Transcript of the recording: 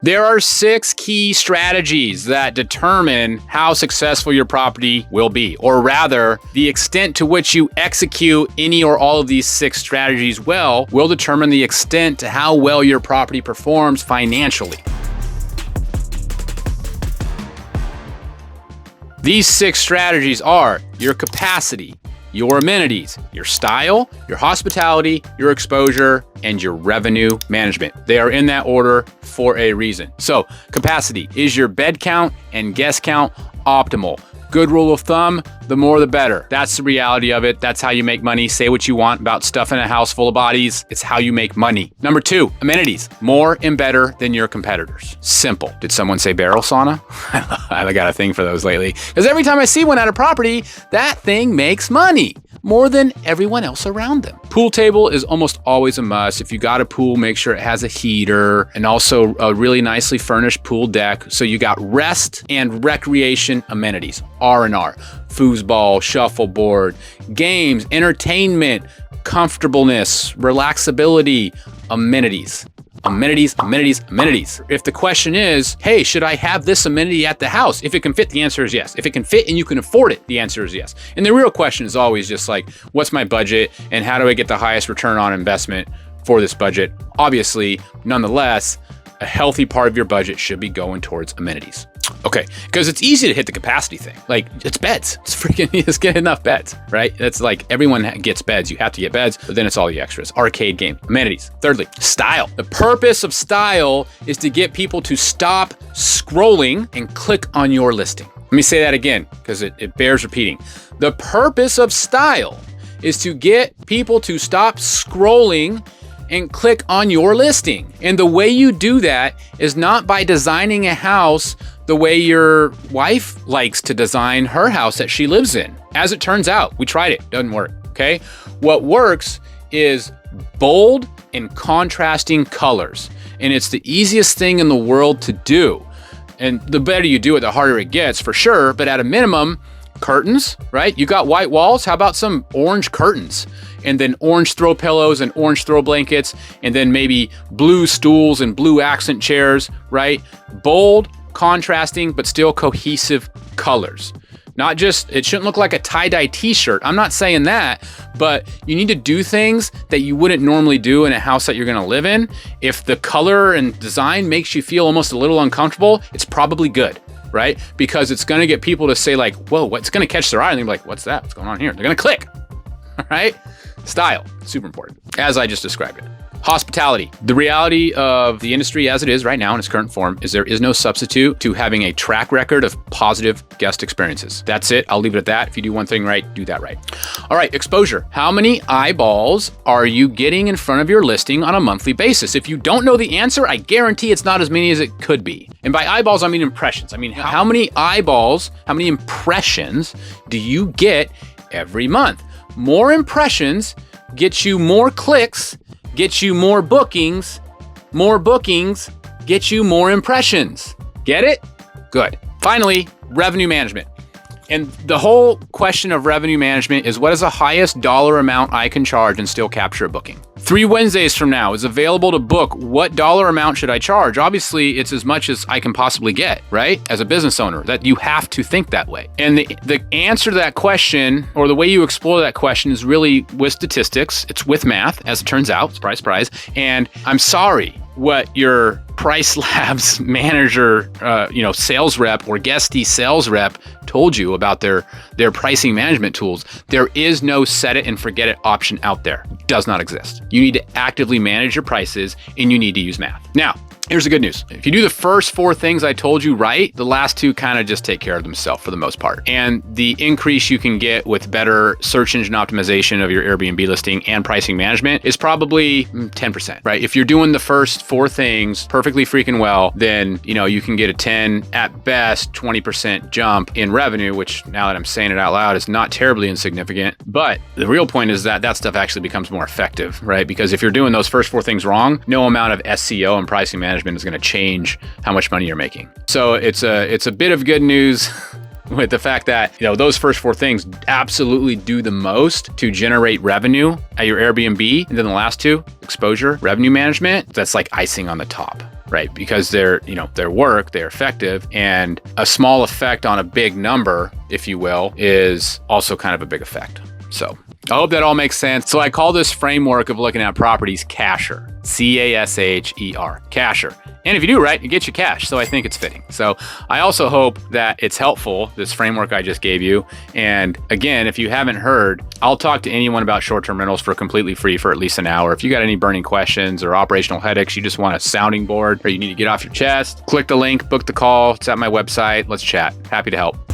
There are 6 key strategies that determine how successful your property will be, or rather, the extent to which you execute any or all of these 6 strategies well will determine the extent to how well your property performs financially. These 6 strategies are your capacity, your amenities, your style, your hospitality, your exposure, and your revenue management. They are in that order for a reason. So, capacity, is your bed count and guest count optimal? Good rule of thumb, the more the better. That's the reality of it. That's how you make money. Say what you want about stuff in a house full of bodies. It's how you make money. Number 2, amenities. More and better than your competitors. Simple. Did someone say barrel sauna? I got a thing for those lately. Because every time I see one at a property, that thing makes money. More than everyone else around them. Pool table is almost always a must. If you got a pool, make sure it has a heater and also a really nicely furnished pool deck. So you got rest and recreation amenities, R&R, foosball, shuffleboard, games, entertainment, comfortableness, relaxability, amenities. Amenities, amenities, amenities. If the question is, hey, should I have this amenity at the house? If it can fit, the answer is yes. If it can fit and you can afford it, the answer is yes. And the real question is always just like, what's my budget and how do I get the highest return on investment for this budget? Obviously, nonetheless, a healthy part of your budget should be going towards amenities. Okay, because it's easy to hit the capacity thing. Like, it's beds. It's freaking, you just get enough beds, right? That's like, everyone gets beds. You have to get beds, but then it's all the extras. Arcade game, amenities. Thirdly, style. The purpose of style is to get people to stop scrolling and click on your listing. Let me say that again, because it bears repeating. The purpose of style is to get people to stop scrolling and click on your listing. And the way you do that is not by designing a house the way your wife likes to design her house that she lives in. As it turns out, we tried it, doesn't work, okay? What works is bold and contrasting colors. And it's the easiest thing in the world to do. And the better you do it, the harder it gets for sure. But at a minimum, curtains, right? You got white walls, how about some orange curtains? And then orange throw pillows and orange throw blankets, and then maybe blue stools and blue accent chairs, right? Bold, contrasting, but still cohesive colors. Not just, it shouldn't look like a tie-dye t-shirt. I'm not saying that, but you need to do things that you wouldn't normally do in a house that you're gonna live in. If the color and design makes you feel almost a little uncomfortable, it's probably good, right? Because it's gonna get people to say like, whoa, what's gonna catch their eye? And they're like, what's that? What's going on here? They're gonna click, all right? Style, super important, as I just described it. Hospitality. The reality of the industry as it is right now in its current form is there is no substitute to having a track record of positive guest experiences. That's it. I'll leave it at that. If you do one thing right, do that right. All right, exposure. How many eyeballs are you getting in front of your listing on a monthly basis? If you don't know the answer, I guarantee it's not as many as it could be. And by eyeballs, I mean impressions. I mean, how many eyeballs, how many impressions do you get every month? More impressions get you more clicks, get you more bookings get you more impressions. Get it? Good. Finally, revenue management. And the whole question of revenue management is, what is the highest dollar amount I can charge and still capture a booking? 3 Wednesdays from now is available to book. What dollar amount should I charge? Obviously, it's as much as I can possibly get, right? As a business owner, that you have to think that way. And the answer to that question, or the way you explore that question, is really with statistics. It's with math, as it turns out. Surprise, surprise. And I'm sorry what your Price Labs manager, sales rep or guestie sales rep told you about their pricing management tools. There is no set it and forget it option out there. It does not exist. You need to actively manage your prices and you need to use math. Now, here's the good news. If you do the first 4 things I told you right, the last 2 kind of just take care of themselves for the most part. And the increase you can get with better search engine optimization of your Airbnb listing and pricing management is probably 10%, right? If you're doing the first 4 things perfectly freaking well, then you can get a 10, at best 20% jump in revenue, which now that I'm saying it out loud is not terribly insignificant. But the real point is that stuff actually becomes more effective, right? Because if you're doing those first 4 things wrong, no amount of SEO and pricing management is going to change how much money you're making. So it's a bit of good news with the fact that those first 4 things absolutely do the most to generate revenue at your Airbnb, and then the last 2, exposure, revenue management, that's like icing on the top. right? Because they're effective, and a small effect on a big number, if you will, is also kind of a big effect. So I hope that all makes sense. So I call this framework of looking at properties C.A.S.H.E.R. C.A.S.H.E.R. C.A.S.H.E.R. And if you do right, it gets you cash. So I think it's fitting. So I also hope that it's helpful, this framework I just gave you. And again, if you haven't heard, I'll talk to anyone about short-term rentals for completely free for at least an hour. If you got any burning questions or operational headaches, you just want a sounding board or you need to get off your chest, click the link, book the call. It's at my website. Let's chat. Happy to help.